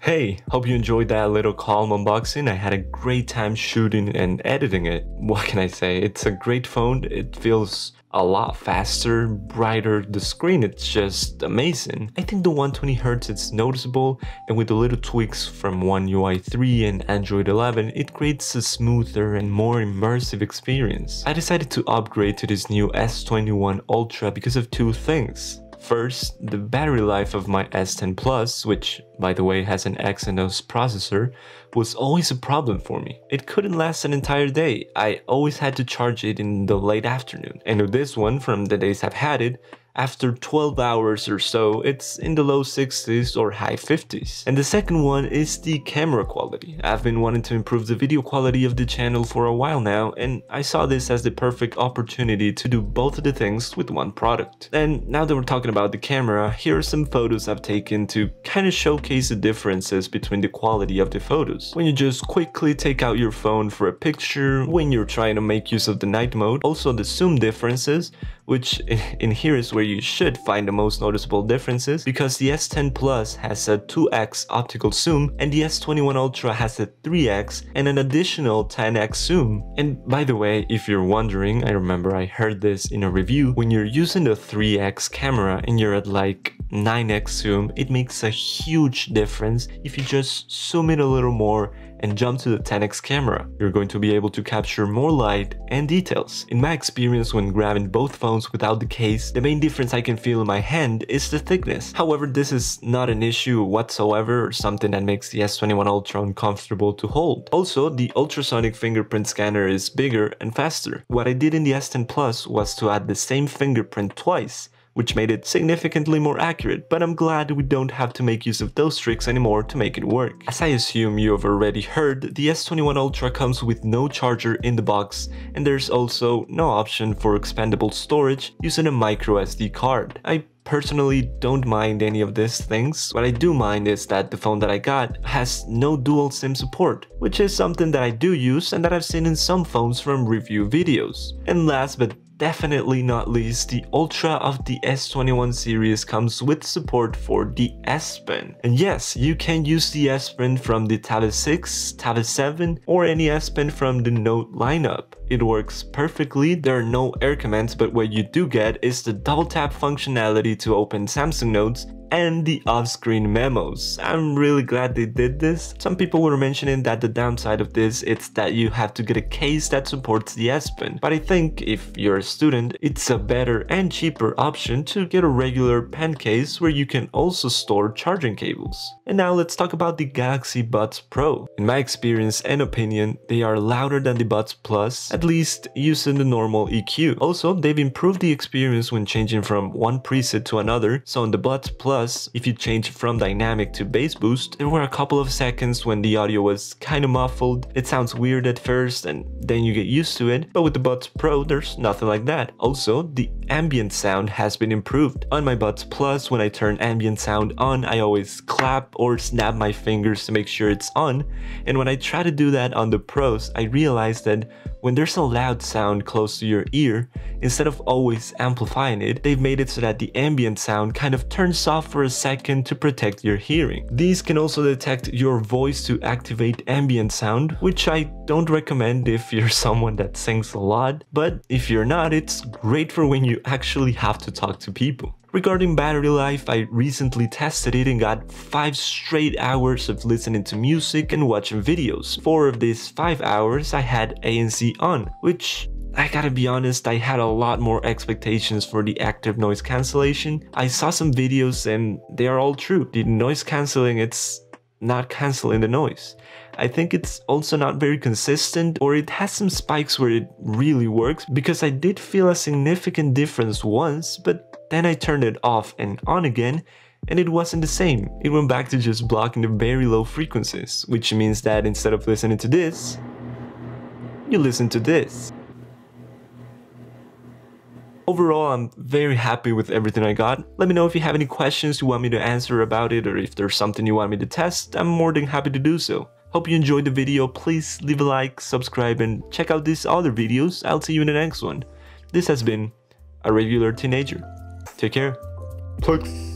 Hey, hope you enjoyed that little calm unboxing. I had a great time shooting and editing it. What can I say? It's a great phone. It feels a lot faster, brighter. The screen, it's just amazing. I think the 120Hz is noticeable, and with the little tweaks from One UI 3 and Android 11, it creates a smoother and more immersive experience. I decided to upgrade to this new S21 Ultra because of two things. First, the battery life of my S10 Plus, which by the way has an Exynos processor, was always a problem for me. It couldn't last an entire day. I always had to charge it in the late afternoon. And with this one, from the days I've had it, after 12 hours or so, it's in the low 60s or high 50s. And the second one is the camera quality. I've been wanting to improve the video quality of the channel for a while now, and I saw this as the perfect opportunity to do both of the things with one product. And now that we're talking about the camera, here are some photos I've taken to kind of showcase the differences between the quality of the photos. When you just quickly take out your phone for a picture, when you're trying to make use of the night mode, also the zoom differences, which in here is where you should find the most noticeable differences, because the S10 Plus has a 2x optical zoom and the S21 Ultra has a 3x and an additional 10x zoom. And by the way, if you're wondering, I remember I heard this in a review, when you're using the 3x camera and you're at like 9x zoom, it makes a huge difference if you just zoom in a little more and jump to the 10x camera. You're going to be able to capture more light and details. In my experience when grabbing both phones without the case, the main difference I can feel in my hand is the thickness. However, this is not an issue whatsoever or something that makes the S21 Ultra uncomfortable to hold. Also, the ultrasonic fingerprint scanner is bigger and faster. What I did in the S10 Plus was to add the same fingerprint twice, which made it significantly more accurate, but I'm glad we don't have to make use of those tricks anymore to make it work. As I assume you have already heard, the S21 Ultra comes with no charger in the box, and there's also no option for expandable storage using a micro SD card. I personally don't mind any of these things. What I do mind is that the phone that I got has no dual SIM support, which is something that I do use and that I've seen in some phones from review videos. And last but definitely not least, the Ultra of the S21 series comes with support for the S Pen. And yes, you can use the S Pen from the Tab 6, Tab 7, or any S Pen from the Note lineup. It works perfectly, there are no air commands, but what you do get is the double tap functionality to open Samsung Notes and the off-screen memos. I'm really glad they did this. Some people were mentioning that the downside of this is that you have to get a case that supports the S Pen, but I think if you're a student, it's a better and cheaper option to get a regular pen case where you can also store charging cables. And now let's talk about the Galaxy Buds Pro. In my experience and opinion, they are louder than the Buds Plus, at least using the normal EQ. Also, they've improved the experience when changing from one preset to another, so on the Buds Plus, if you change from dynamic to bass boost, there were a couple of seconds when the audio was kind of muffled. It sounds weird at first and then you get used to it, but with the Buds Pro there's nothing like that. Also, the ambient sound has been improved. On my Buds Plus, when I turn ambient sound on, I always clap or snap my fingers to make sure it's on, and when I try to do that on the Pros, I realized that when there's a loud sound close to your ear, instead of always amplifying it, they've made it so that the ambient sound kind of turns off for a second to protect your hearing. These can also detect your voice to activate ambient sound, which I don't recommend if you're someone that sings a lot, but if you're not, it's great for when you actually have to talk to people. Regarding battery life, I recently tested it and got 5 straight hours of listening to music and watching videos. 4 of these 5 hours I had ANC on, which I gotta be honest, I had a lot more expectations for the active noise cancellation. I saw some videos and they are all true. The noise cancelling, it's not cancelling the noise. I think it's also not very consistent, or it has some spikes where it really works, because I did feel a significant difference once, but then I turned it off and on again and it wasn't the same. It went back to just blocking the very low frequencies, which means that instead of listening to this, you listen to this. Overall, I'm very happy with everything I got. Let me know if you have any questions you want me to answer about it, or if there's something you want me to test. I'm more than happy to do so. Hope you enjoyed the video. Please leave a like, subscribe, and check out these other videos. I'll see you in the next one. This has been a regular teenager. Take care. Plugs.